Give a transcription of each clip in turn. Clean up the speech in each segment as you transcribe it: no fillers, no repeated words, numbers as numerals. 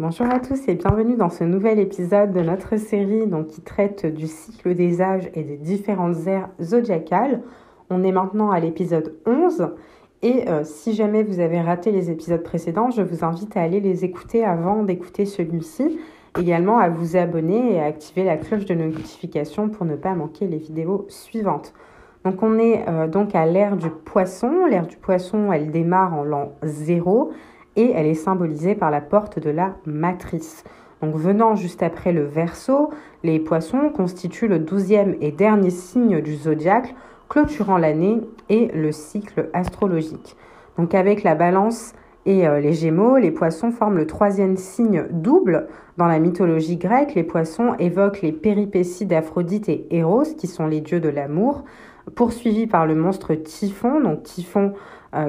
Bonjour à tous et bienvenue dans ce nouvel épisode de notre série qui traite du cycle des âges et des différentes ères zodiacales. On est maintenant à l'épisode 11 et si jamais vous avez raté les épisodes précédents, je vous invite à aller les écouter avant d'écouter celui-ci. Également à vous abonner et à activer la cloche de notification pour ne pas manquer les vidéos suivantes. Donc on est donc à l'ère du poisson. L'ère du poisson, elle démarre en l'an 0 et elle est symbolisée par la porte de la matrice. Donc venant juste après le Verseau, les poissons constituent le 12e et dernier signe du zodiaque, clôturant l'année et le cycle astrologique. Donc avec la balance et les Gémeaux, les poissons forment le 3e signe double. Dans la mythologie grecque, les poissons évoquent les péripéties d'Aphrodite et Eros, qui sont les dieux de l'amour, poursuivis par le monstre Typhon, donc Typhon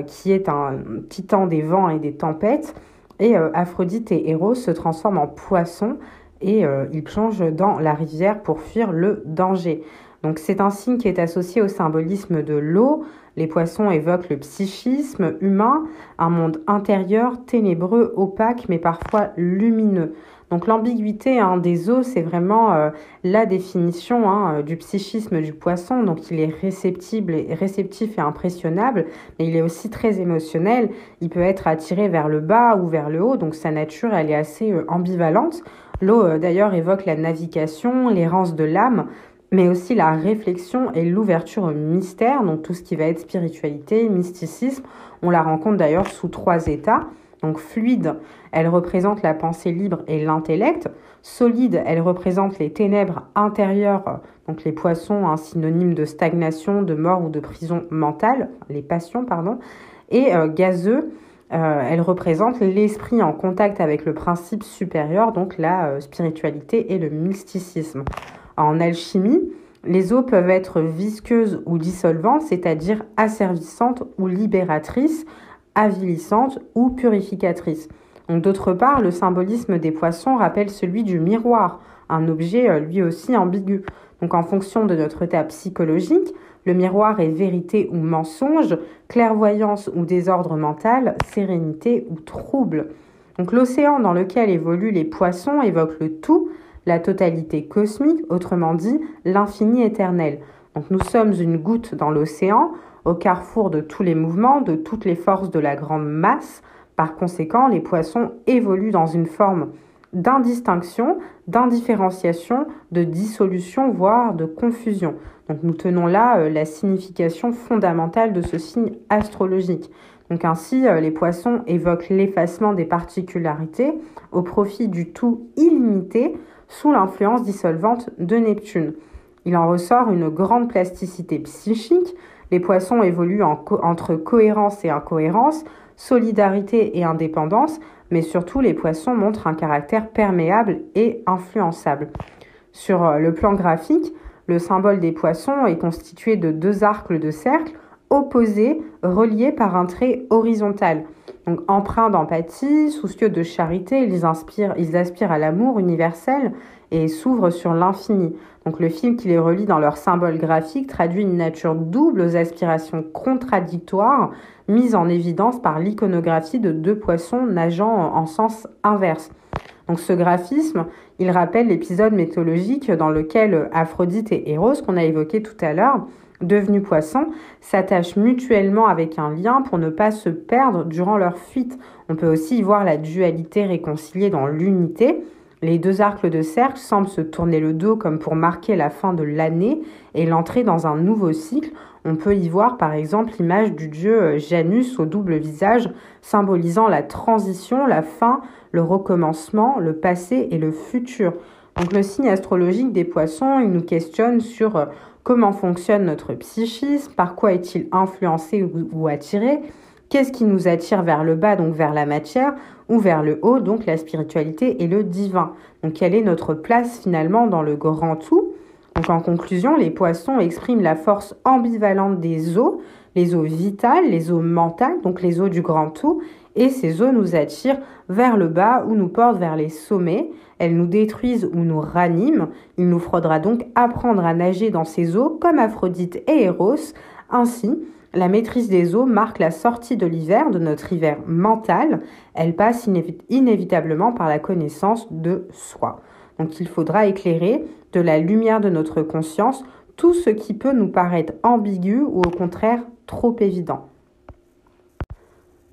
qui est un titan des vents et des tempêtes. Et Aphrodite et Eros se transforment en poissons et ils plongent dans la rivière pour fuir le danger. Donc c'est un signe qui est associé au symbolisme de l'eau. Les poissons évoquent le psychisme humain, un monde intérieur, ténébreux, opaque, mais parfois lumineux. Donc l'ambiguïté des eaux, c'est vraiment la définition du psychisme du poisson. Donc il est réceptif et impressionnable, mais il est aussi très émotionnel. Il peut être attiré vers le bas ou vers le haut, donc sa nature, elle est assez ambivalente. L'eau, d'ailleurs, évoque la navigation, l'errance de l'âme, mais aussi la réflexion et l'ouverture au mystère, donc tout ce qui va être spiritualité, mysticisme. On la rencontre d'ailleurs sous 3 états. Donc fluide, elle représente la pensée libre et l'intellect. Solide, elle représente les ténèbres intérieures, donc les poissons, un synonyme de stagnation, de mort ou de prison mentale, les passions, pardon. Et gazeux, elle représente l'esprit en contact avec le principe supérieur, donc la spiritualité et le mysticisme. En alchimie, les eaux peuvent être visqueuses ou dissolvantes, c'est-à-dire asservissantes ou libératrices, avilissantes ou purificatrices. Donc, d'autre part, le symbolisme des poissons rappelle celui du miroir, un objet lui aussi ambigu. Donc, en fonction de notre état psychologique, le miroir est vérité ou mensonge, clairvoyance ou désordre mental, sérénité ou trouble. Donc, l'océan dans lequel évoluent les poissons évoque le tout, la totalité cosmique, autrement dit l'infini éternel. Donc nous sommes une goutte dans l'océan, au carrefour de tous les mouvements, de toutes les forces de la grande masse. Par conséquent, les poissons évoluent dans une forme d'indistinction, d'indifférenciation, de dissolution, voire de confusion. Donc nous tenons là la signification fondamentale de ce signe astrologique. Donc ainsi, les poissons évoquent l'effacement des particularités au profit du tout illimité, sous l'influence dissolvante de Neptune. Il en ressort une grande plasticité psychique. Les poissons évoluent entre cohérence et incohérence, solidarité et indépendance, mais surtout les poissons montrent un caractère perméable et influençable. Sur le plan graphique, le symbole des poissons est constitué de 2 arcs de cercle opposés, reliés par un trait horizontal. Donc, empreints d'empathie, soucieux de charité, ils aspirent à l'amour universel et s'ouvrent sur l'infini. Donc, le fil qui les relie dans leur symbole graphique traduit une nature double aux aspirations contradictoires, mises en évidence par l'iconographie de 2 poissons nageant en sens inverse. Donc, ce graphisme, il rappelle l'épisode mythologique dans lequel Aphrodite et Eros, qu'on a évoqué tout à l'heure, devenus poissons, s'attachent mutuellement avec un lien pour ne pas se perdre durant leur fuite. On peut aussi y voir la dualité réconciliée dans l'unité. Les 2 arcs de cercle semblent se tourner le dos comme pour marquer la fin de l'année et l'entrée dans un nouveau cycle. On peut y voir par exemple l'image du dieu Janus au double visage, symbolisant la transition, la fin, le recommencement, le passé et le futur. Donc le signe astrologique des poissons, il nous questionne sur comment fonctionne notre psychisme, par quoi est-il influencé ou attiré, qu'est-ce qui nous attire vers le bas, donc vers la matière, ou vers le haut, donc la spiritualité et le divin. Donc quelle est notre place finalement dans le grand tout? Donc en conclusion, les poissons expriment la force ambivalente des eaux, les eaux vitales, les eaux mentales, donc les eaux du grand tout, et ces eaux nous attirent vers le bas ou nous portent vers les sommets. Elles nous détruisent ou nous raniment. Il nous faudra donc apprendre à nager dans ces eaux comme Aphrodite et Eros. Ainsi, La maîtrise des eaux marque la sortie de l'hiver, de notre hiver mental. Elle passe inévitablement par la connaissance de soi. Donc il faudra éclairer de la lumière de notre conscience tout ce qui peut nous paraître ambigu ou au contraire trop évident.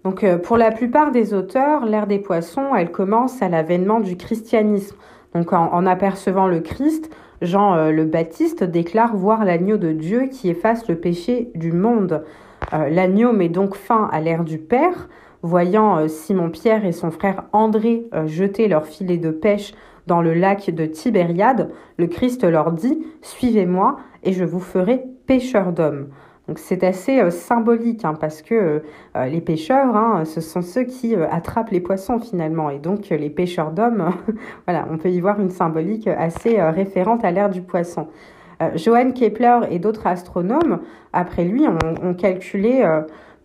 Donc pour la plupart des auteurs, l'ère des poissons, elle commence à l'avènement du christianisme. Donc en apercevant le Christ, Jean le Baptiste déclare voir l'agneau de Dieu qui efface le péché du monde. L'agneau met donc fin à l'ère du Père. Voyant Simon-Pierre et son frère André jeter leur filet de pêche dans le lac de Tibériade, le Christ leur dit « Suivez-moi et je vous ferai pêcheurs d'hommes ». Donc c'est assez symbolique parce que les pêcheurs, ce sont ceux qui attrapent les poissons finalement. Et donc les pêcheurs d'hommes, voilà, on peut y voir une symbolique assez référente à l'ère du poisson. Johann Kepler et d'autres astronomes, après lui, ont calculé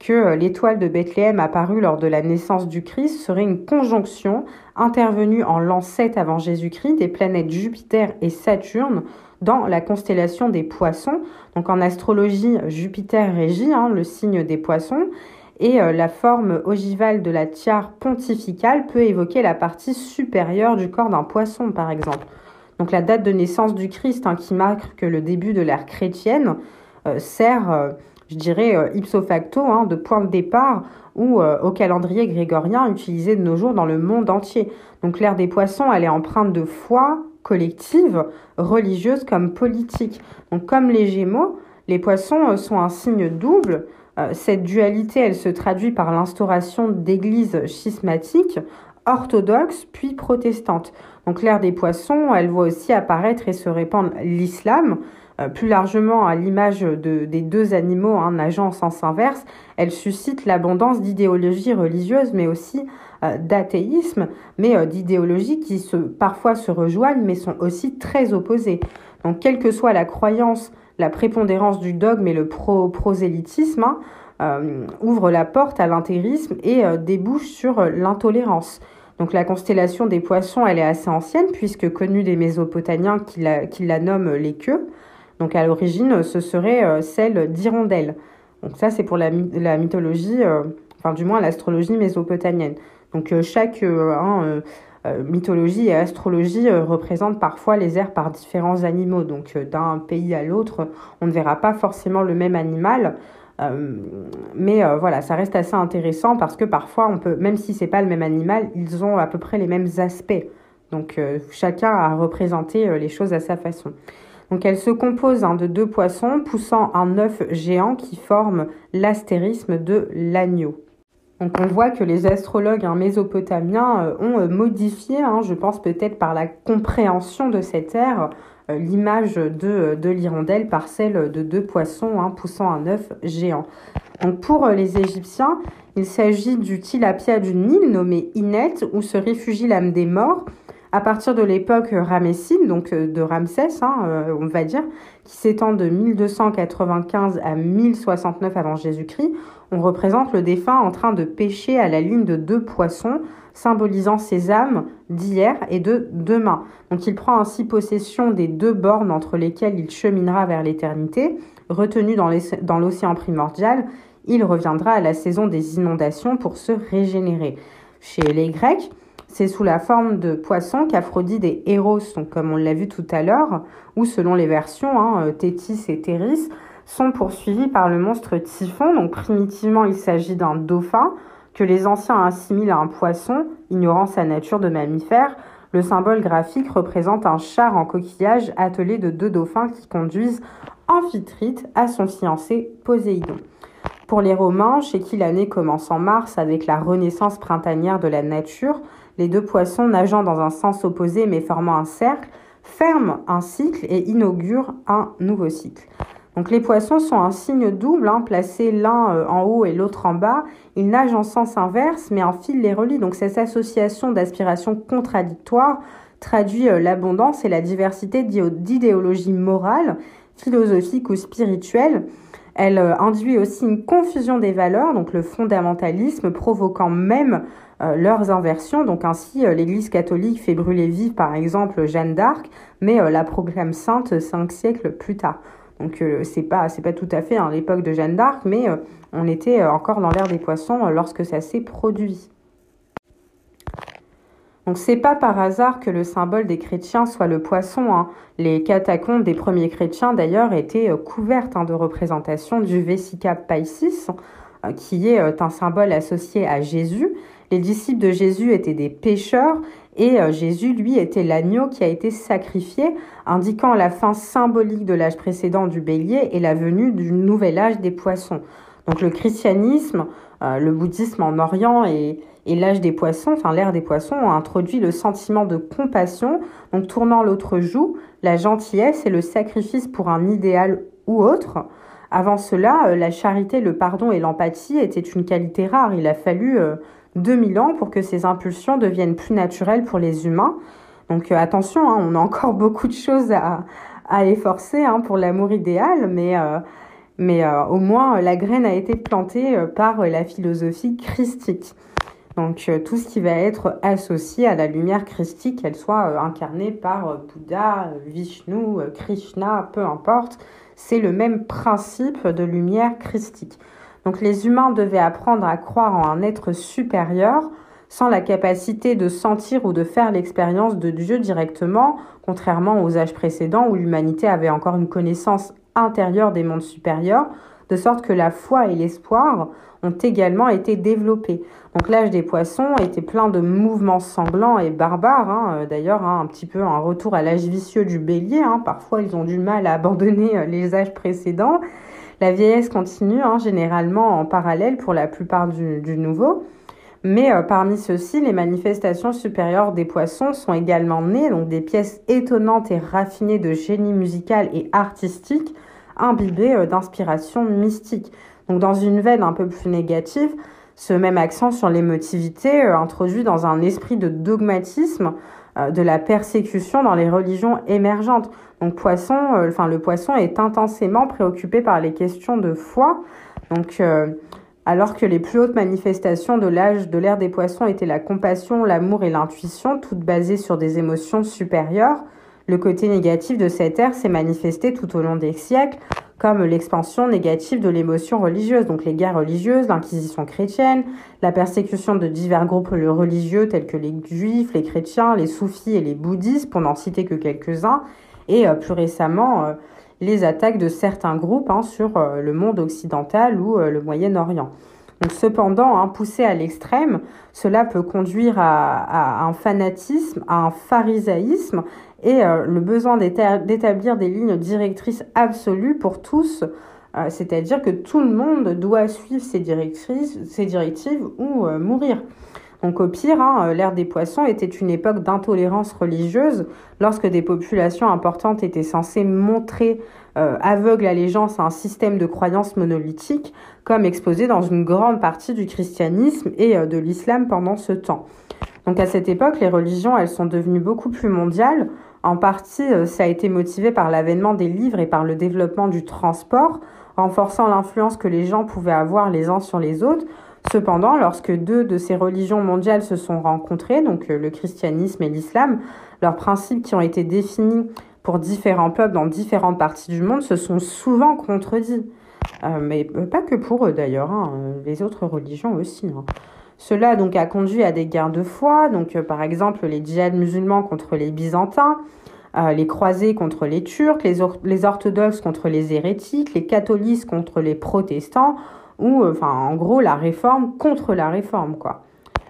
que l'étoile de Bethléem apparue lors de la naissance du Christ serait une conjonction intervenue en l'an 7 avant Jésus-Christ des planètes Jupiter et Saturne dans la constellation des poissons. Donc en astrologie, Jupiter régit le signe des poissons et la forme ogivale de la tiare pontificale peut évoquer la partie supérieure du corps d'un poisson par exemple. Donc la date de naissance du Christ qui marque le début de l'ère chrétienne sert, je dirais, ipso facto de point de départ ou au calendrier grégorien utilisé de nos jours dans le monde entier. Donc l'ère des poissons, elle est empreinte de foi collective, religieuse comme politique. Donc comme les Gémeaux, les poissons sont un signe double. Cette dualité, elle se traduit par l'instauration d'églises schismatiques, orthodoxes puis protestantes. Donc l'ère des poissons, elle voit aussi apparaître et se répandre l'islam. Plus largement, à l'image des deux animaux nageant en sens inverse, elle suscite l'abondance d'idéologies religieuses, mais aussi d'athéisme, mais d'idéologies qui parfois se rejoignent, mais sont aussi très opposées. Donc, quelle que soit la croyance, la prépondérance du dogme et le prosélytisme ouvrent la porte à l'intégrisme et débouchent sur l'intolérance. Donc la constellation des poissons, elle est assez ancienne, puisque connue des Mésopotamiens qui la nomment les queues. Donc à l'origine, ce serait celle d'Hirondelle. Donc ça, c'est pour la mythologie, du moins l'astrologie mésopotamienne. Donc chaque mythologie et astrologie représente parfois les ères par différents animaux. Donc d'un pays à l'autre, on ne verra pas forcément le même animal. Mais voilà, ça reste assez intéressant parce que parfois, même si c'est pas le même animal, ils ont à peu près les mêmes aspects. Donc chacun a représenté les choses à sa façon. Donc elle se compose de deux poissons poussant un œuf géant qui forme l'astérisme de l'agneau. Donc on voit que les astrologues mésopotamiens ont modifié, je pense peut-être par la compréhension de cette ère, l'image de l'hirondelle par celle de deux poissons poussant un œuf géant. Donc pour les Égyptiens, il s'agit du tilapia du Nil nommé Inet où se réfugie l'âme des morts. À partir de l'époque ramesside, donc de Ramsès, on va dire, qui s'étend de 1295 à 1069 avant Jésus-Christ, on représente le défunt en train de pêcher à la ligne de deux poissons, symbolisant ses âmes d'hier et de demain. Donc il prend ainsi possession des deux bornes entre lesquelles il cheminera vers l'éternité. Retenu dans l'océan primordial, il reviendra à la saison des inondations pour se régénérer. Chez les Grecs, c'est sous la forme de poissons qu'Aphrodite et Eros, donc comme on l'a vu tout à l'heure, ou selon les versions, Thétis et Théris, sont poursuivis par le monstre Typhon. Donc primitivement, il s'agit d'un dauphin que les anciens assimilent à un poisson, ignorant sa nature de mammifère. Le symbole graphique représente un char en coquillage attelé de deux dauphins qui conduisent Amphitrite à son fiancé Poséidon. Pour les Romains, chez qui l'année commence en mars avec la renaissance printanière de la nature, les deux poissons nageant dans un sens opposé mais formant un cercle ferment un cycle et inaugurent un nouveau cycle. Donc les poissons sont un signe double, placés l'un en haut et l'autre en bas. Ils nagent en sens inverse mais un fil les relie. Donc cette association d'aspirations contradictoires traduit l'abondance et la diversité d'idéologies morales, philosophiques ou spirituelles. Elle induit aussi une confusion des valeurs, donc le fondamentalisme provoquant même leurs inversions. Donc ainsi, l'Église catholique fait brûler vive, par exemple, Jeanne d'Arc, mais la proclame sainte 5 siècles plus tard. Donc c'est pas tout à fait l'époque de Jeanne d'Arc, mais on était encore dans l'ère des poissons lorsque ça s'est produit. Donc c'est pas par hasard que le symbole des chrétiens soit le poisson, hein. Les catacombes des premiers chrétiens d'ailleurs étaient couvertes de représentations du Vesica Piscis, qui est un symbole associé à Jésus. Les disciples de Jésus étaient des pêcheurs et Jésus, lui, était l'agneau qui a été sacrifié, indiquant la fin symbolique de l'âge précédent du bélier et la venue du nouvel âge des poissons. Donc le christianisme, le bouddhisme en Orient et l'âge des poissons, enfin l'ère des poissons, ont introduit le sentiment de compassion, donc tournant l'autre joue, la gentillesse et le sacrifice pour un idéal ou autre. Avant cela, la charité, le pardon et l'empathie étaient une qualité rare. Il a fallu 2000 ans pour que ces impulsions deviennent plus naturelles pour les humains. Donc attention, on a encore beaucoup de choses à efforcer pour l'amour idéal, mais au moins la graine a été plantée par la philosophie christique. Donc tout ce qui va être associé à la lumière christique, qu'elle soit incarnée par Bouddha, Vishnu, Krishna, peu importe, c'est le même principe de lumière christique. Donc les humains devaient apprendre à croire en un être supérieur sans la capacité de sentir ou de faire l'expérience de Dieu directement, contrairement aux âges précédents où l'humanité avait encore une connaissance intérieure des mondes supérieurs, de sorte que la foi et l'espoir ont également été développés. Donc l'âge des poissons était plein de mouvements sanglants et barbares, d'ailleurs un petit peu un retour à l'âge vicieux du bélier, parfois ils ont du mal à abandonner les âges précédents. La vieillesse continue généralement en parallèle pour la plupart du nouveau. Mais parmi ceux-ci, les manifestations supérieures des poissons sont également nées, donc des pièces étonnantes et raffinées de génie musical et artistique, imbibées d'inspiration mystique. Donc dans une veine un peu plus négative, ce même accent sur l'émotivité introduit dans un esprit de dogmatisme de la persécution dans les religions émergentes. Donc le poisson est intensément préoccupé par les questions de foi. Donc alors que les plus hautes manifestations de l'ère des poissons étaient la compassion, l'amour et l'intuition, toutes basées sur des émotions supérieures, le côté négatif de cette ère s'est manifesté tout au long des siècles, comme l'expansion négative de l'émotion religieuse, donc les guerres religieuses, l'inquisition chrétienne, la persécution de divers groupes religieux tels que les juifs, les chrétiens, les soufis et les bouddhistes, pour n'en citer que quelques-uns, et plus récemment les attaques de certains groupes sur le monde occidental ou le Moyen-Orient. Donc, cependant, poussé à l'extrême, cela peut conduire à un fanatisme, à un pharisaïsme et le besoin d'établir des lignes directrices absolues pour tous, c'est-à-dire que tout le monde doit suivre ces directives ou mourir. Donc au pire, l'ère des poissons était une époque d'intolérance religieuse lorsque des populations importantes étaient censées montrer aveugle allégeance à un système de croyances monolithique, comme exposé dans une grande partie du christianisme et de l'islam pendant ce temps. Donc à cette époque, les religions, elles sont devenues beaucoup plus mondiales. En partie, ça a été motivé par l'avènement des livres et par le développement du transport, renforçant l'influence que les gens pouvaient avoir les uns sur les autres. Cependant, lorsque deux de ces religions mondiales se sont rencontrées, donc le christianisme et l'islam, leurs principes qui ont été définis pour différents peuples dans différentes parties du monde se sont souvent contredits. Mais pas que pour eux d'ailleurs, les autres religions aussi. Cela donc a conduit à des guerres de foi, donc par exemple les djihad musulmans contre les byzantins, les croisés contre les turcs, les orthodoxes contre les hérétiques, les catholiques contre les protestants, ou en gros la réforme contre la réforme, quoi.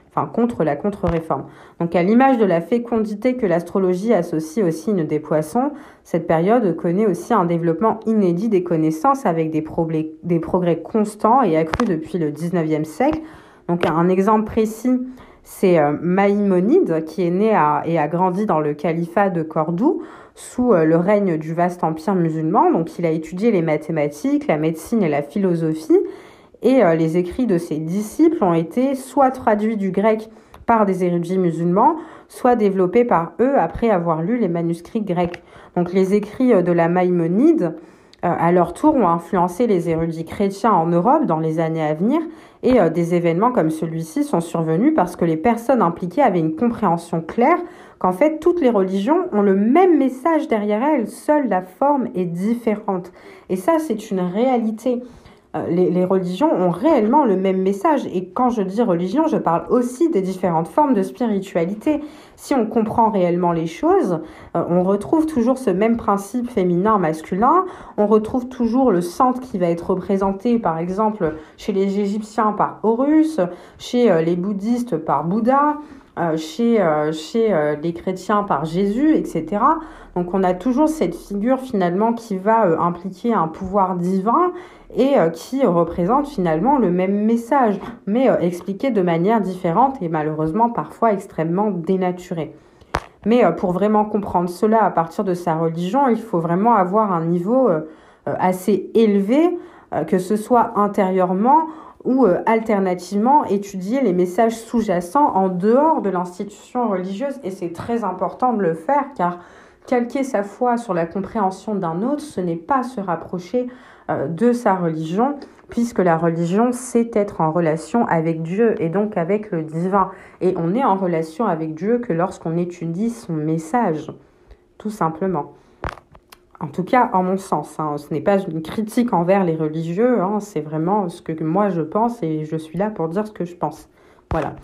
Enfin contre la contre-réforme. Donc à l'image de la fécondité que l'astrologie associe au signe des poissons, cette période connaît aussi un développement inédit des connaissances avec des progrès constants et accrus depuis le 19e siècle. Donc un exemple précis, c'est Maïmonide qui est né et a grandi dans le califat de Cordoue sous le règne du vaste empire musulman. Donc il a étudié les mathématiques, la médecine et la philosophie. Et les écrits de ses disciples ont été soit traduits du grec par des érudits musulmans, soit développés par eux après avoir lu les manuscrits grecs. Donc les écrits de la Maïmonide à leur tour, ont influencé les érudits chrétiens en Europe dans les années à venir, et des événements comme celui-ci sont survenus parce que les personnes impliquées avaient une compréhension claire qu'en fait, toutes les religions ont le même message derrière elles, seule la forme est différente. Et ça, c'est une réalité. Les religions ont réellement le même message. Et quand je dis religion, je parle aussi des différentes formes de spiritualité. Si on comprend réellement les choses, on retrouve toujours ce même principe féminin-masculin. On retrouve toujours le centre qui va être représenté, par exemple, chez les Égyptiens par Horus, chez les bouddhistes par Bouddha, chez les chrétiens par Jésus, etc. Donc on a toujours cette figure finalement qui va impliquer un pouvoir divin et qui représente finalement le même message, mais expliqué de manière différente et malheureusement parfois extrêmement dénaturée. Mais pour vraiment comprendre cela à partir de sa religion, il faut vraiment avoir un niveau assez élevé, que ce soit intérieurement ou alternativement étudier les messages sous-jacents en dehors de l'institution religieuse. Et c'est très important de le faire car calquer sa foi sur la compréhension d'un autre, ce n'est pas se rapprocher de sa religion, puisque la religion, c'est être en relation avec Dieu et donc avec le divin. Et on est en relation avec Dieu que lorsqu'on étudie son message, tout simplement. En tout cas, en mon sens, ce n'est pas une critique envers les religieux, c'est vraiment ce que moi je pense et je suis là pour dire ce que je pense. Voilà.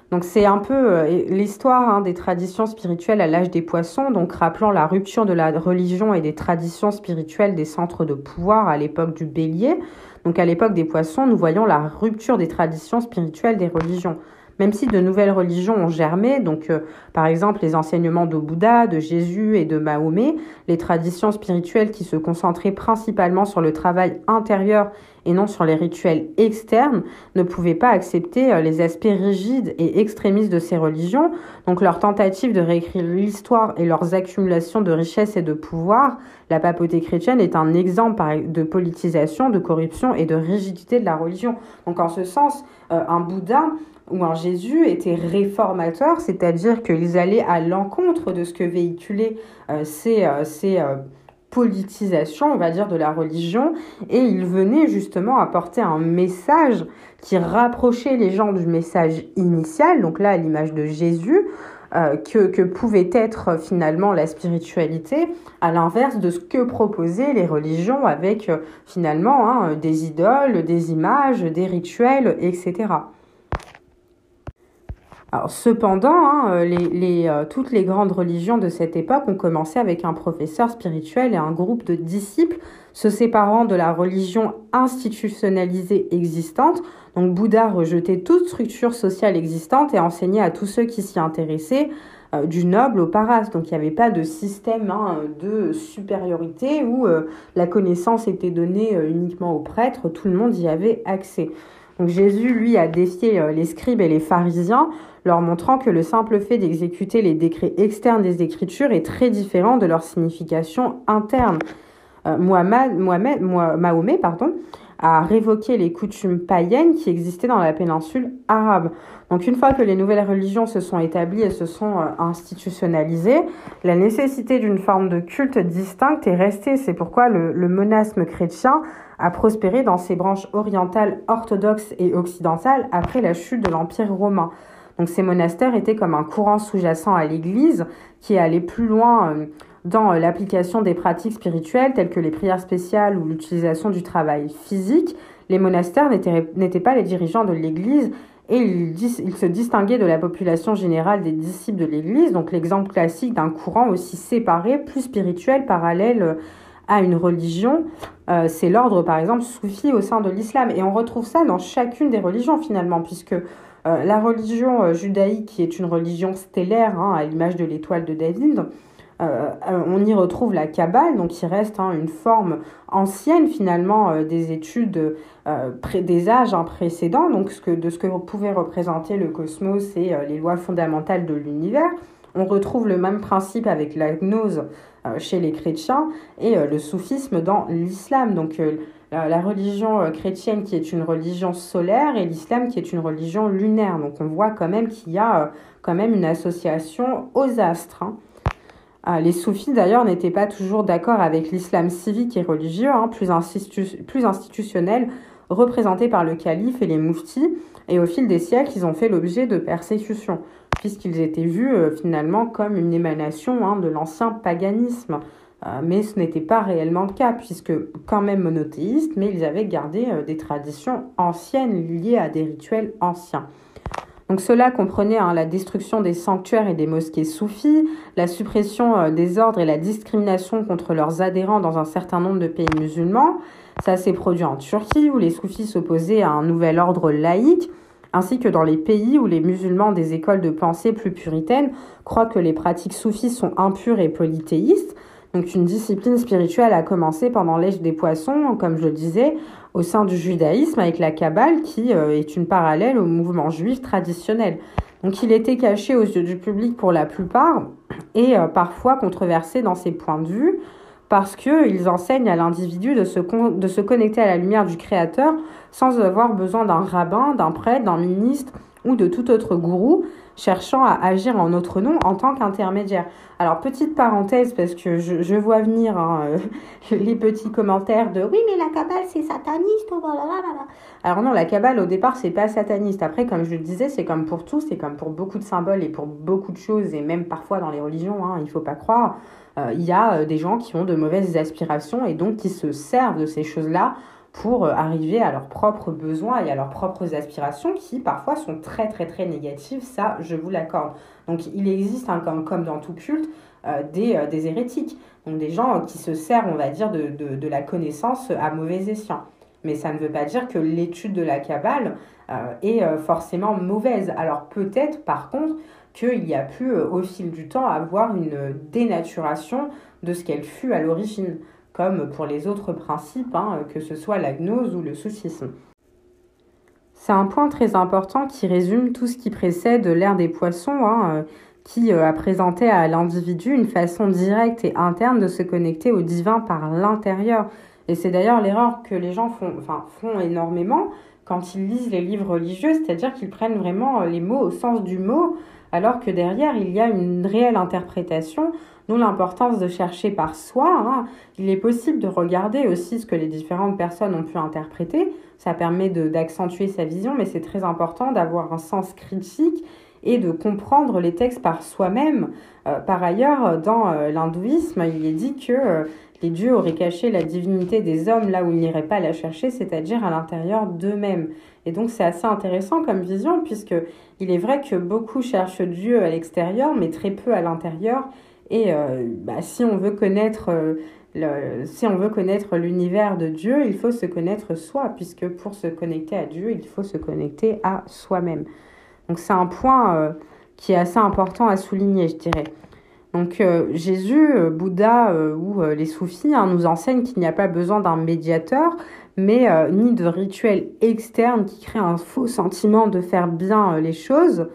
Donc c'est un peu l'histoire des traditions spirituelles à l'âge des poissons, donc rappelant la rupture de la religion et des traditions spirituelles des centres de pouvoir à l'époque du Bélier. Donc à l'époque des poissons, nous voyons la rupture des traditions spirituelles des religions. Même si de nouvelles religions ont germé, donc par exemple les enseignements de Bouddha, de Jésus et de Mahomet, les traditions spirituelles qui se concentraient principalement sur le travail intérieur et non sur les rituels externes, ne pouvaient pas accepter les aspects rigides et extrémistes de ces religions. Donc leur tentative de réécrire l'histoire et leurs accumulations de richesses et de pouvoir, la papauté chrétienne est un exemple de politisation, de corruption et de rigidité de la religion. Donc en ce sens, un Bouddha ou un Jésus était réformateur, c'est-à-dire qu'ils allaient à l'encontre de ce que véhiculaient ces politisation, on va dire, de la religion, et il venait justement apporter un message qui rapprochait les gens du message initial, donc là à l'image de Jésus, que pouvait être finalement la spiritualité, à l'inverse de ce que proposaient les religions avec finalement des idoles, des images, des rituels, etc. Alors, cependant, toutes les grandes religions de cette époque ont commencé avec un professeur spirituel et un groupe de disciples se séparant de la religion institutionnalisée existante. Donc Bouddha rejetait toute structure sociale existante et enseignait à tous ceux qui s'y intéressaient du noble au paras. Donc il n'y avait pas de système de supériorité où la connaissance était donnée uniquement aux prêtres, tout le monde y avait accès. Donc Jésus, lui, a défié les scribes et les pharisiens, leur montrant que le simple fait d'exécuter les décrets externes des Écritures est très différent de leur signification interne. Mahomet, a révoqué les coutumes païennes qui existaient dans la péninsule arabe. Donc une fois que les nouvelles religions se sont établies et se sont institutionnalisées, la nécessité d'une forme de culte distincte est restée. C'est pourquoi le monasme chrétien a prospéré dans ses branches orientales, orthodoxes et occidentales après la chute de l'Empire romain. Donc ces monastères étaient comme un courant sous-jacent à l'Église qui allait plus loin dans l'application des pratiques spirituelles telles que les prières spéciales ou l'utilisation du travail physique. Les monastères n'étaient pas les dirigeants de l'Église et ils se distinguaient de la population générale des disciples de l'Église. Donc l'exemple classique d'un courant aussi séparé, plus spirituel, parallèle à une religion, c'est l'ordre par exemple soufi au sein de l'islam. Et on retrouve ça dans chacune des religions finalement, puisque la religion judaïque, qui est une religion stellaire, à l'image de l'étoile de David, on y retrouve la Kabbale, donc qui reste une forme ancienne finalement des études des âges précédents, donc de ce que pouvait représenter le cosmos et les lois fondamentales de l'univers. On retrouve le même principe avec la gnose chez les chrétiens et le soufisme dans l'islam. Donc la religion chrétienne qui est une religion solaire et l'islam qui est une religion lunaire. Donc on voit quand même qu'il y a quand même une association aux astres. Les soufis, d'ailleurs, n'étaient pas toujours d'accord avec l'islam civique et religieux, plus institutionnel, représenté par le calife et les mouftis. Et au fil des siècles, ils ont fait l'objet de persécutions, puisqu'ils étaient vus finalement comme une émanation de l'ancien paganisme. Mais ce n'était pas réellement le cas, puisque quand même monothéistes, mais ils avaient gardé des traditions anciennes liées à des rituels anciens. Donc cela comprenait la destruction des sanctuaires et des mosquées soufis, la suppression des ordres et la discrimination contre leurs adhérents dans un certain nombre de pays musulmans. Ça s'est produit en Turquie, où les soufis s'opposaient à un nouvel ordre laïque, ainsi que dans les pays où les musulmans des écoles de pensée plus puritaines croient que les pratiques soufis sont impures et polythéistes. Donc une discipline spirituelle a commencé pendant l'âge des poissons, comme je le disais, au sein du judaïsme avec la Kabbale qui est une parallèle au mouvement juif traditionnel. Donc il était caché aux yeux du public pour la plupart et parfois controversé dans ses points de vue parce qu'ils enseignent à l'individu de se connecter à la lumière du Créateur sans avoir besoin d'un rabbin, d'un prêtre, d'un ministre ou de tout autre gourou cherchant à agir en notre nom en tant qu'intermédiaire. Alors, petite parenthèse, parce que je vois venir les petits commentaires de « Oui, mais la Kabbale, c'est sataniste. » Alors non, la Kabbale, au départ, c'est pas sataniste. Après, comme je le disais, c'est comme pour tout, c'est comme pour beaucoup de symboles et pour beaucoup de choses, et même parfois dans les religions, il faut pas croire. Il y a des gens qui ont de mauvaises aspirations et donc qui se servent de ces choses-là pour arriver à leurs propres besoins et à leurs propres aspirations qui parfois sont très très très négatives, ça je vous l'accorde. Donc il existe comme dans tout culte des hérétiques, donc des gens qui se servent on va dire de la connaissance à mauvais escient. Mais ça ne veut pas dire que l'étude de la Kabbale est forcément mauvaise. Alors peut-être par contre qu'il y a pu au fil du temps avoir une dénaturation de ce qu'elle fut à l'origine, comme pour les autres principes, que ce soit la gnose ou le soufisme. C'est un point très important qui résume tout ce qui précède l'ère des poissons, qui a présenté à l'individu une façon directe et interne de se connecter au divin par l'intérieur. Et c'est d'ailleurs l'erreur que les gens font énormément quand ils lisent les livres religieux, c'est-à-dire qu'ils prennent vraiment les mots au sens du mot, alors que derrière, il y a une réelle interprétation, d'où l'importance de chercher par soi. Il est possible de regarder aussi ce que les différentes personnes ont pu interpréter. Ça permet d'accentuer sa vision, mais c'est très important d'avoir un sens critique et de comprendre les textes par soi-même. Par ailleurs, dans l'hindouisme, il est dit que les dieux auraient caché la divinité des hommes là où ils n'iraient pas la chercher, c'est-à-dire à l'intérieur d'eux-mêmes. Et donc c'est assez intéressant comme vision, puisque il est vrai que beaucoup cherchent Dieu à l'extérieur, mais très peu à l'intérieur. Et si on veut connaître l'univers de Dieu, il faut se connaître soi, puisque pour se connecter à Dieu, il faut se connecter à soi-même. Donc c'est un point qui est assez important à souligner, je dirais. Donc Jésus, Bouddha ou les soufis nous enseignent qu'il n'y a pas besoin d'un médiateur, mais ni de rituel externe qui crée un faux sentiment de faire bien les choses.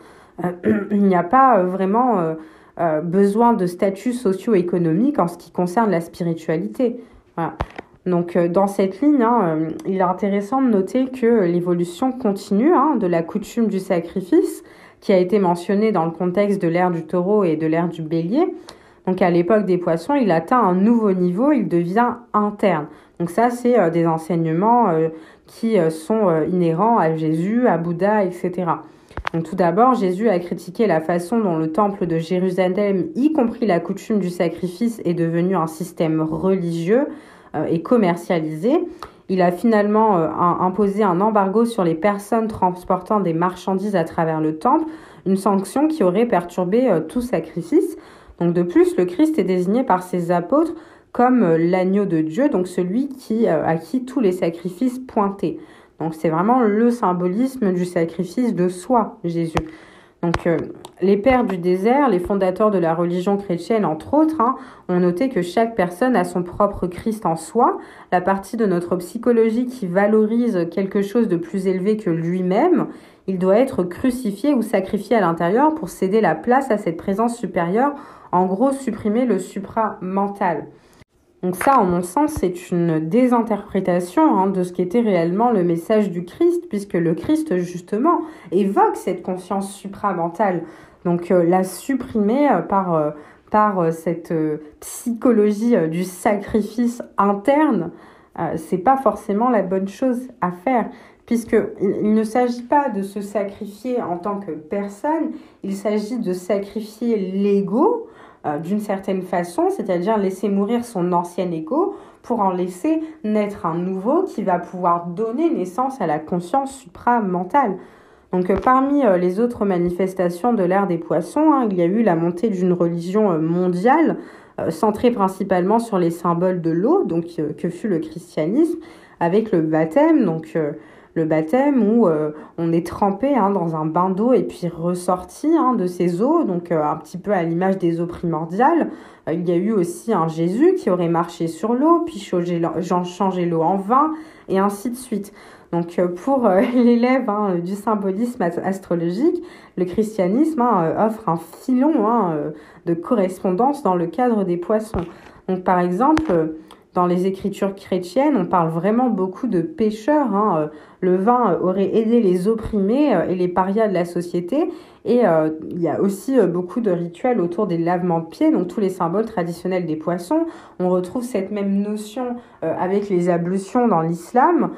Il n'y a pas vraiment besoin de statut socio-économique en ce qui concerne la spiritualité. Voilà. Donc dans cette ligne, il est intéressant de noter que l'évolution continue de la coutume du sacrifice, qui a été mentionné dans le contexte de l'ère du taureau et de l'ère du bélier. Donc à l'époque des poissons, il atteint un nouveau niveau, il devient interne. Donc ça, c'est des enseignements qui sont inhérents à Jésus, à Bouddha, etc. Donc tout d'abord, Jésus a critiqué la façon dont le temple de Jérusalem, y compris la coutume du sacrifice, est devenu un système religieux et commercialisé. Il a finalement imposé un embargo sur les personnes transportant des marchandises à travers le temple, une sanction qui aurait perturbé tout sacrifice. Donc de plus, le Christ est désigné par ses apôtres comme l'agneau de Dieu, donc celui à qui tous les sacrifices pointaient. Donc c'est vraiment le symbolisme du sacrifice de soi, Jésus. Donc les pères du désert, les fondateurs de la religion chrétienne entre autres, ont noté que chaque personne a son propre Christ en soi, la partie de notre psychologie qui valorise quelque chose de plus élevé que lui-même. Il doit être crucifié ou sacrifié à l'intérieur pour céder la place à cette présence supérieure, en gros supprimer le supramental. Donc ça, en mon sens, c'est une désinterprétation de ce qu'était réellement le message du Christ, puisque le Christ, justement, évoque cette conscience supramentale. Donc la supprimer par cette psychologie du sacrifice interne, c'est pas forcément la bonne chose à faire, puisqu'il ne s'agit pas de se sacrifier en tant que personne, il s'agit de sacrifier l'ego d'une certaine façon, c'est-à-dire laisser mourir son ancien ego pour en laisser naître un nouveau qui va pouvoir donner naissance à la conscience supramentale. Donc parmi les autres manifestations de l'ère des poissons, il y a eu la montée d'une religion mondiale centrée principalement sur les symboles de l'eau, donc que fut le christianisme, avec le baptême, le baptême où on est trempé dans un bain d'eau et puis ressorti de ces eaux, donc un petit peu à l'image des eaux primordiales. Il y a eu aussi un Jésus qui aurait marché sur l'eau, puis changé l'eau en vin, et ainsi de suite. Donc pour l'élève du symbolisme astrologique, le christianisme offre un filon de correspondance dans le cadre des poissons. Donc par exemple, dans les écritures chrétiennes, on parle vraiment beaucoup de pécheurs. Le vin aurait aidé les opprimés et les parias de la société. Et il y a aussi beaucoup de rituels autour des lavements de pieds, donc tous les symboles traditionnels des poissons. On retrouve cette même notion avec les ablutions dans l'islam.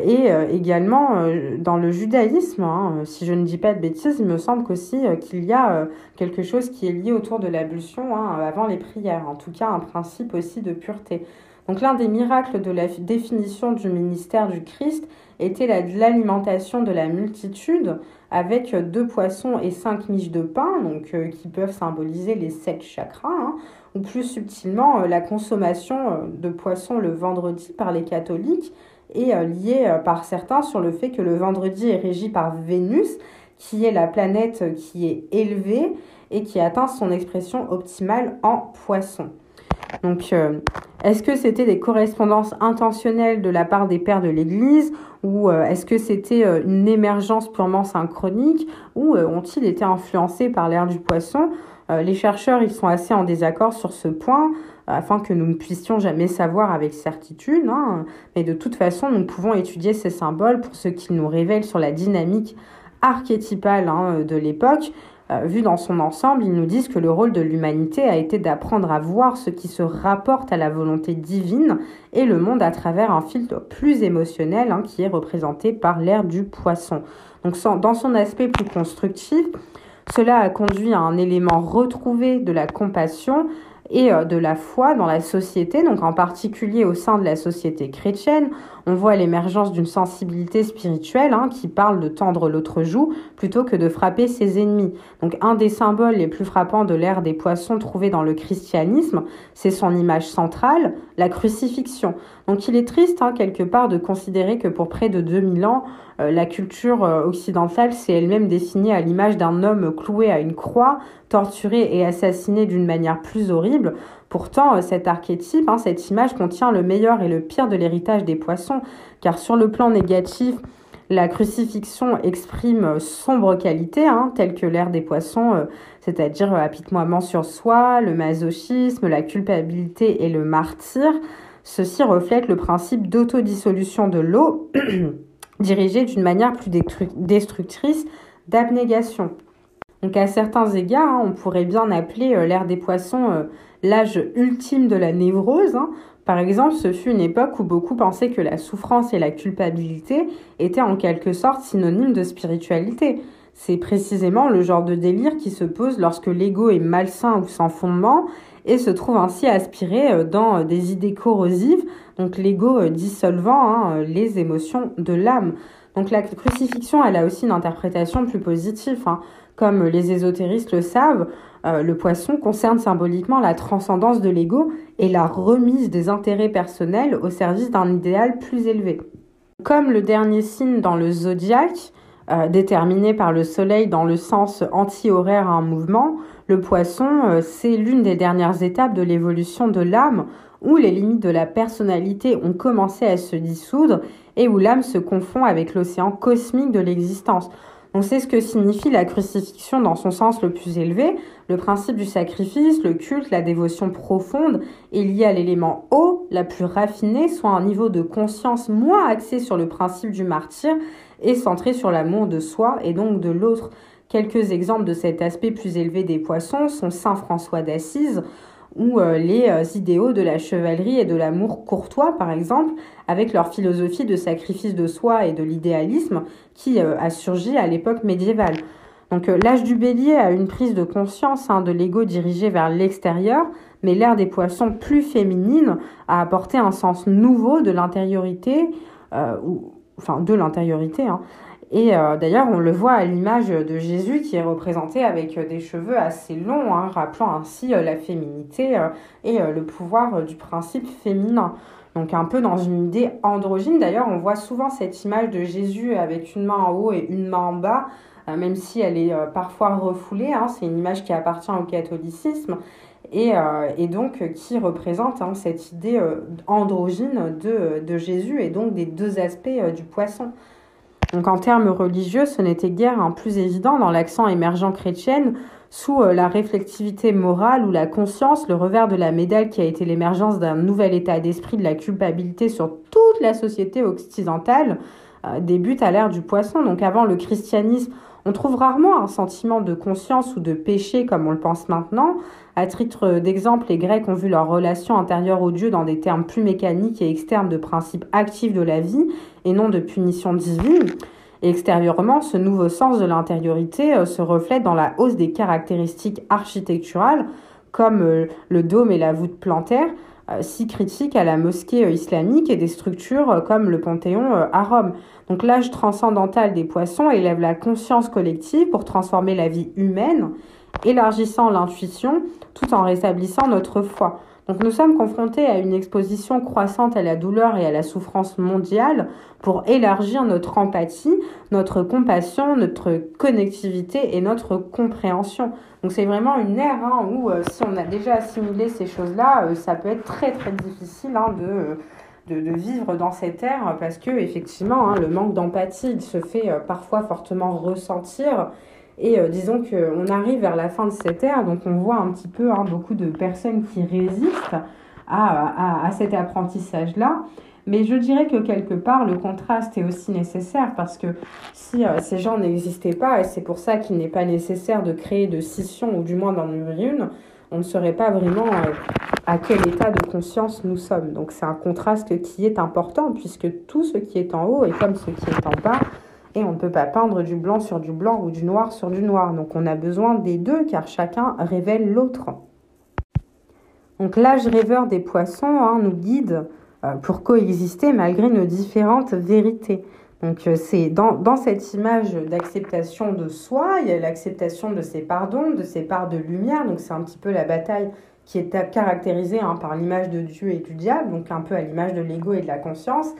Et également dans le judaïsme, si je ne dis pas de bêtises, il me semble qu'aussi qu'il y a quelque chose qui est lié autour de l'ablution avant les prières, en tout cas un principe aussi de pureté. Donc l'un des miracles de la définition du ministère du Christ était l'alimentation de la multitude avec 2 poissons et 5 miches de pain, donc qui peuvent symboliser les 7 chakras, ou plus subtilement la consommation de poissons le vendredi par les catholiques, et lié par certains sur le fait que le vendredi est régi par Vénus, qui est la planète qui est élevée et qui atteint son expression optimale en poisson. Donc, est-ce que c'était des correspondances intentionnelles de la part des pères de l'Église ou est-ce que c'était une émergence purement synchronique ou ont-ils été influencés par l'ère du poisson ? Les chercheurs ils sont assez en désaccord sur ce point afin que nous ne puissions jamais savoir avec certitude. Mais de toute façon, nous pouvons étudier ces symboles pour ce qu'ils nous révèlent sur la dynamique archétypale de l'époque. Vu dans son ensemble, ils nous disent que le rôle de l'humanité a été d'apprendre à voir ce qui se rapporte à la volonté divine et le monde à travers un filtre plus émotionnel qui est représenté par l'ère du poisson. Donc dans son aspect plus constructif, cela a conduit à un élément retrouvé de la compassion et de la foi dans la société, donc en particulier au sein de la société chrétienne. On voit l'émergence d'une sensibilité spirituelle qui parle de tendre l'autre joue plutôt que de frapper ses ennemis. Donc un des symboles les plus frappants de l'ère des poissons trouvés dans le christianisme, c'est son image centrale, la crucifixion. Donc il est triste quelque part de considérer que pour près de 2000 ans, la culture occidentale s'est elle-même dessinée à l'image d'un homme cloué à une croix, torturé et assassiné d'une manière plus horrible. Pourtant, cet archétype, cette image contient le meilleur et le pire de l'héritage des poissons, car sur le plan négatif, la crucifixion exprime sombres qualités, telles que l'ère des poissons, c'est-à-dire apitoiement sur soi, le masochisme, la culpabilité et le martyre. Ceci reflète le principe d'autodissolution de l'eau, dirigé d'une manière plus destructrice d'abnégation. Donc à certains égards, on pourrait bien appeler l'ère des poissons l'âge ultime de la névrose. Par exemple, ce fut une époque où beaucoup pensaient que la souffrance et la culpabilité étaient en quelque sorte synonymes de spiritualité. C'est précisément le genre de délire qui se pose lorsque l'ego est malsain ou sans fondement et se trouve ainsi aspiré dans des idées corrosives, donc l'ego dissolvant les émotions de l'âme. Donc la crucifixion, elle a aussi une interprétation plus positive. Comme les ésotéristes le savent, le poisson concerne symboliquement la transcendance de l'ego et la remise des intérêts personnels au service d'un idéal plus élevé. Comme le dernier signe dans le zodiaque, déterminé par le soleil dans le sens anti-horaire à un mouvement, le poisson, c'est l'une des dernières étapes de l'évolution de l'âme où les limites de la personnalité ont commencé à se dissoudre et où l'âme se confond avec l'océan cosmique de l'existence. On sait ce que signifie la crucifixion dans son sens le plus élevé. Le principe du sacrifice, le culte, la dévotion profonde est lié à l'élément eau, la plus raffinée, soit un niveau de conscience moins axé sur le principe du martyre et centré sur l'amour de soi et donc de l'autre. Quelques exemples de cet aspect plus élevé des poissons sont saint François d'Assise ou les idéaux de la chevalerie et de l'amour courtois, par exemple, avec leur philosophie de sacrifice de soi et de l'idéalisme qui a surgi à l'époque médiévale. Donc l'âge du bélier a une prise de conscience de l'ego dirigé vers l'extérieur, mais l'ère des poissons plus féminine a apporté un sens nouveau de l'intériorité, de l'intériorité. Et d'ailleurs, on le voit à l'image de Jésus qui est représenté avec des cheveux assez longs, rappelant ainsi la féminité et le pouvoir du principe féminin. Donc un peu dans une idée androgyne. D'ailleurs, on voit souvent cette image de Jésus avec une main en haut et une main en bas, même si elle est parfois refoulée. C'est une image qui appartient au catholicisme et donc qui représente cette idée androgyne de Jésus et donc des deux aspects du poisson. Donc en termes religieux, ce n'était guère plus évident dans l'accent émergent chrétienne sous la réflexivité morale ou la conscience, le revers de la médaille qui a été l'émergence d'un nouvel état d'esprit de la culpabilité sur toute la société occidentale débute à l'ère du poisson. Donc avant le christianisme, on trouve rarement un sentiment de conscience ou de péché comme on le pense maintenant. À titre d'exemple, les Grecs ont vu leur relation intérieure au Dieu dans des termes plus mécaniques et externes de principes actifs de la vie et non de punition divine. Et extérieurement, ce nouveau sens de l'intériorité se reflète dans la hausse des caractéristiques architecturales comme le dôme et la voûte plantaire, si critiques à la mosquée islamique et des structures comme le Panthéon à Rome. Donc l'âge transcendantal des poissons élève la conscience collective pour transformer la vie humaine, élargissant l'intuition tout en rétablissant notre foi. Donc nous sommes confrontés à une exposition croissante à la douleur et à la souffrance mondiale pour élargir notre empathie, notre compassion, notre connectivité et notre compréhension. Donc c'est vraiment une ère où si on a déjà assimilé ces choses-là, ça peut être très très difficile de vivre dans cette ère parce que effectivement le manque d'empathie il se fait parfois fortement ressentir. Et disons qu'on arrive vers la fin de cette ère, donc on voit un petit peu beaucoup de personnes qui résistent à cet apprentissage-là. Mais je dirais que quelque part, le contraste est aussi nécessaire parce que si ces gens n'existaient pas, et c'est pour ça qu'il n'est pas nécessaire de créer de scission ou du moins d'en ouvrir une, on ne saurait pas vraiment à quel état de conscience nous sommes. Donc c'est un contraste qui est important puisque tout ce qui est en haut est comme ce qui est en bas. Et on ne peut pas peindre du blanc sur du blanc ou du noir sur du noir. Donc on a besoin des deux car chacun révèle l'autre. Donc l'âge rêveur des poissons nous guide pour coexister malgré nos différentes vérités. Donc c'est dans cette image d'acceptation de soi, il y a l'acceptation de ses parts d'ombre, de ses parts de lumière. Donc c'est un petit peu la bataille qui est caractérisée par l'image de Dieu et du diable, donc un peu à l'image de l'ego et de la conscience.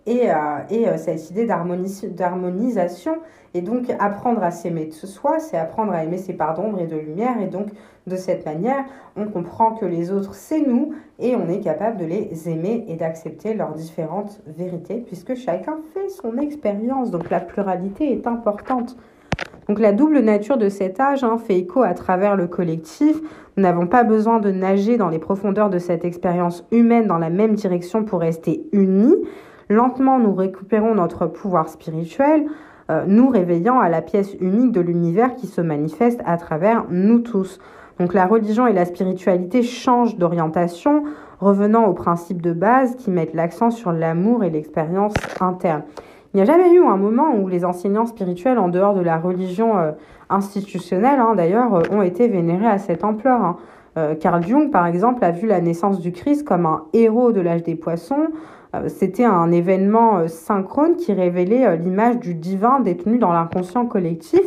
Et cette idée d'harmonisation. Et donc, apprendre à s'aimer de soi, c'est apprendre à aimer ses parts d'ombre et de lumière. Et donc, de cette manière, on comprend que les autres, c'est nous, et on est capable de les aimer et d'accepter leurs différentes vérités, puisque chacun fait son expérience. Donc, la pluralité est importante. Donc, la double nature de cet âge fait écho à travers le collectif. Nous n'avons pas besoin de nager dans les profondeurs de cette expérience humaine dans la même direction pour rester unis. Lentement, nous récupérons notre pouvoir spirituel, nous réveillant à la pièce unique de l'univers qui se manifeste à travers nous tous. Donc la religion et la spiritualité changent d'orientation, revenant aux principes de base qui mettent l'accent sur l'amour et l'expérience interne. Il n'y a jamais eu un moment où les enseignants spirituels en dehors de la religion institutionnelle, d'ailleurs, ont été vénérés à cette ampleur. Carl Jung, par exemple, a vu la naissance du Christ comme un héros de l'âge des poissons. C'était un événement synchrone qui révélait l'image du divin détenu dans l'inconscient collectif.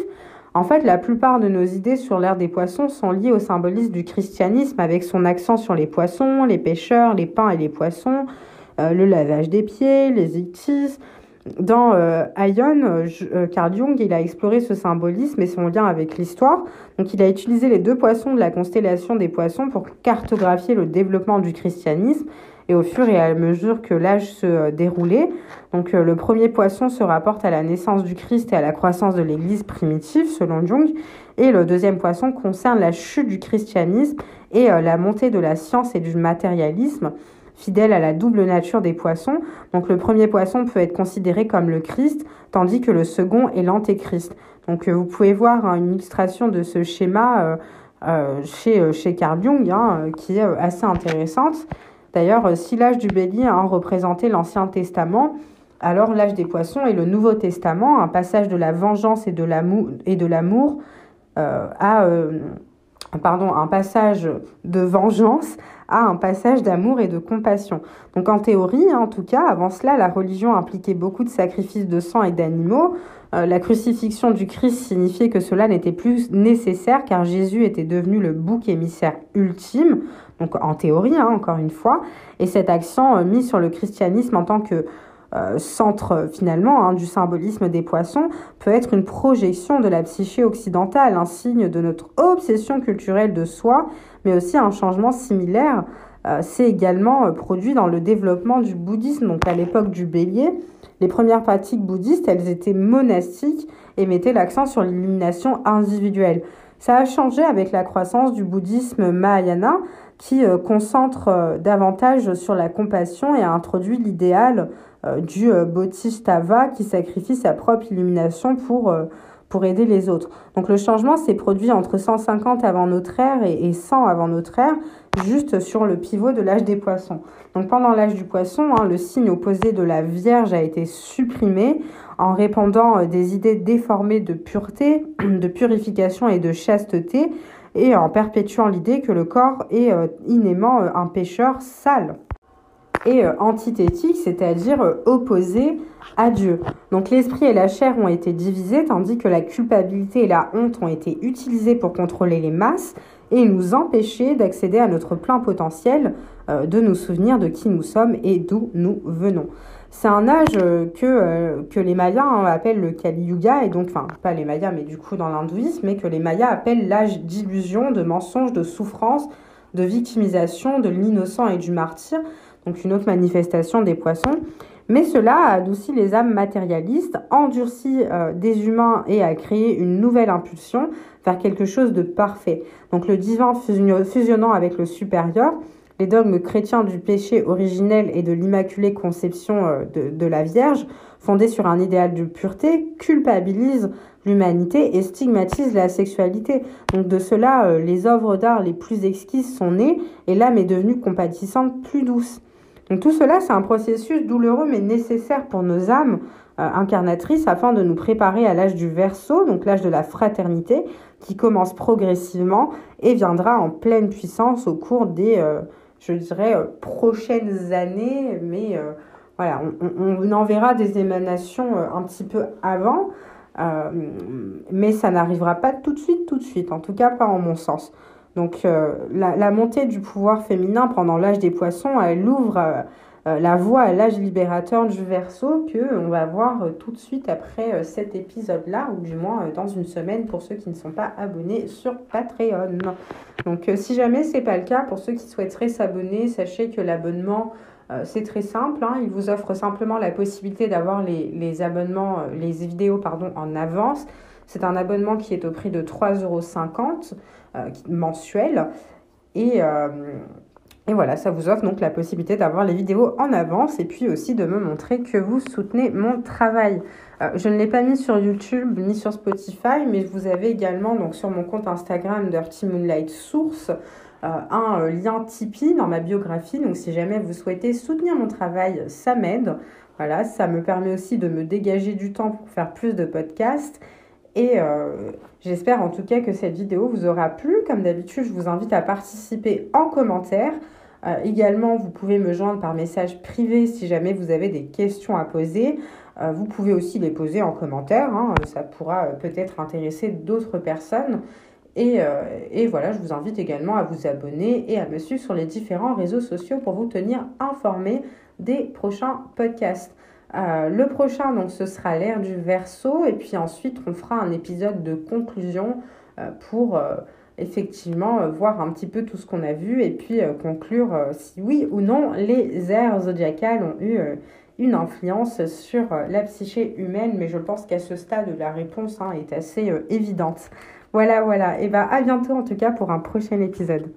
En fait, la plupart de nos idées sur l'ère des poissons sont liées au symbolisme du christianisme avec son accent sur les poissons, les pêcheurs, les pains et les poissons, le lavage des pieds, les ictis. Dans Aion, Carl Jung, il a exploré ce symbolisme et son lien avec l'histoire. Donc, il a utilisé les deux poissons de la constellation des poissons pour cartographier le développement du christianisme. Et au fur et à mesure que l'âge se déroulait, donc le premier poisson se rapporte à la naissance du Christ et à la croissance de l'Église primitive, selon Jung. Et le deuxième poisson concerne la chute du christianisme et la montée de la science et du matérialisme, fidèle à la double nature des poissons. Donc le premier poisson peut être considéré comme le Christ, tandis que le second est l'antéchrist. Donc vous pouvez voir une illustration de ce schéma chez Carl Jung, qui est assez intéressante. D'ailleurs, si l'âge du bélier représentait l'Ancien Testament, alors l'âge des poissons est le Nouveau Testament, un passage de la vengeance et de l'amour un passage de vengeance à un passage d'amour et de compassion. Donc en théorie, en tout cas, avant cela, la religion impliquait beaucoup de sacrifices de sang et d'animaux. La crucifixion du Christ signifiait que cela n'était plus nécessaire car Jésus était devenu le bouc émissaire ultime, donc en théorie, encore une fois. Et cet accent mis sur le christianisme en tant que centre finalement du symbolisme des poissons peut être une projection de la psyché occidentale, un signe de notre obsession culturelle de soi, mais aussi un changement similaire s'est également produit dans le développement du bouddhisme. Donc à l'époque du bélier, les premières pratiques bouddhistes, elles étaient monastiques et mettaient l'accent sur l'illumination individuelle. Ça a changé avec la croissance du bouddhisme mahayana qui concentre davantage sur la compassion et a introduit l'idéal du bodhisattva qui sacrifie sa propre illumination pour aider les autres. Donc le changement s'est produit entre 150 avant notre ère et 100 avant notre ère, juste sur le pivot de l'âge des poissons. Donc pendant l'âge du poisson, le signe opposé de la Vierge a été supprimé en répandant des idées déformées de pureté, de purification et de chasteté, et en perpétuant l'idée que le corps est innément un pécheur sale et antithétique, c'est-à-dire opposé à Dieu. Donc l'esprit et la chair ont été divisés, tandis que la culpabilité et la honte ont été utilisées pour contrôler les masses et nous empêcher d'accéder à notre plein potentiel, de nous souvenir de qui nous sommes et d'où nous venons. C'est un âge que les Mayas appellent le Kali Yuga, et donc, enfin, pas les Mayas, mais du coup dans l'hindouisme, mais que les Mayas appellent l'âge d'illusion, de mensonge, de souffrance, de victimisation, de l'innocent et du martyr, donc une autre manifestation des poissons. Mais cela a adouci les âmes matérialistes, endurci des humains et a créé une nouvelle impulsion vers quelque chose de parfait. Donc le divin fusionnant avec le supérieur, les dogmes chrétiens du péché originel et de l'immaculée conception de la Vierge, fondés sur un idéal de pureté, culpabilisent l'humanité et stigmatisent la sexualité. Donc de cela, les œuvres d'art les plus exquises sont nées et l'âme est devenue compatissante, plus douce. Donc tout cela, c'est un processus douloureux mais nécessaire pour nos âmes incarnatrices afin de nous préparer à l'âge du Verseau, donc l'âge de la fraternité, qui commence progressivement et viendra en pleine puissance au cours des, prochaines années. Mais voilà, on en verra des émanations un petit peu avant, mais ça n'arrivera pas tout de suite, en tout cas pas en mon sens. Donc la montée du pouvoir féminin pendant l'âge des poissons, elle ouvre la voie à l'âge libérateur du Verseau qu'on va voir tout de suite après cet épisode-là, ou du moins dans une semaine pour ceux qui ne sont pas abonnés sur Patreon. Donc si jamais ce n'est pas le cas, pour ceux qui souhaiteraient s'abonner, sachez que l'abonnement, c'est très simple. Il vous offre simplement la possibilité d'avoir les abonnements, les vidéos en avance. C'est un abonnement qui est au prix de 3,50 € mensuel. Et voilà, ça vous offre donc la possibilité d'avoir les vidéos en avance et puis aussi de me montrer que vous soutenez mon travail. Je ne l'ai pas mis sur YouTube ni sur Spotify, mais vous avez également donc sur mon compte Instagram Dirty Moonlight Source un lien Tipeee dans ma biographie. Donc si jamais vous souhaitez soutenir mon travail, ça m'aide. Voilà, ça me permet aussi de me dégager du temps pour faire plus de podcasts. Et j'espère en tout cas que cette vidéo vous aura plu. Comme d'habitude, je vous invite à participer en commentaire. Également, vous pouvez me joindre par message privé si jamais vous avez des questions à poser. Vous pouvez aussi les poser en commentaire. Ça pourra peut-être intéresser d'autres personnes. Et voilà, je vous invite également à vous abonner et à me suivre sur les différents réseaux sociaux pour vous tenir informés des prochains podcasts. Le prochain, donc, ce sera l'ère du Verseau, et puis ensuite on fera un épisode de conclusion pour effectivement voir un petit peu tout ce qu'on a vu et puis conclure si oui ou non les ères zodiacales ont eu une influence sur la psyché humaine, mais je pense qu'à ce stade la réponse est assez évidente. Voilà, et à bientôt en tout cas pour un prochain épisode.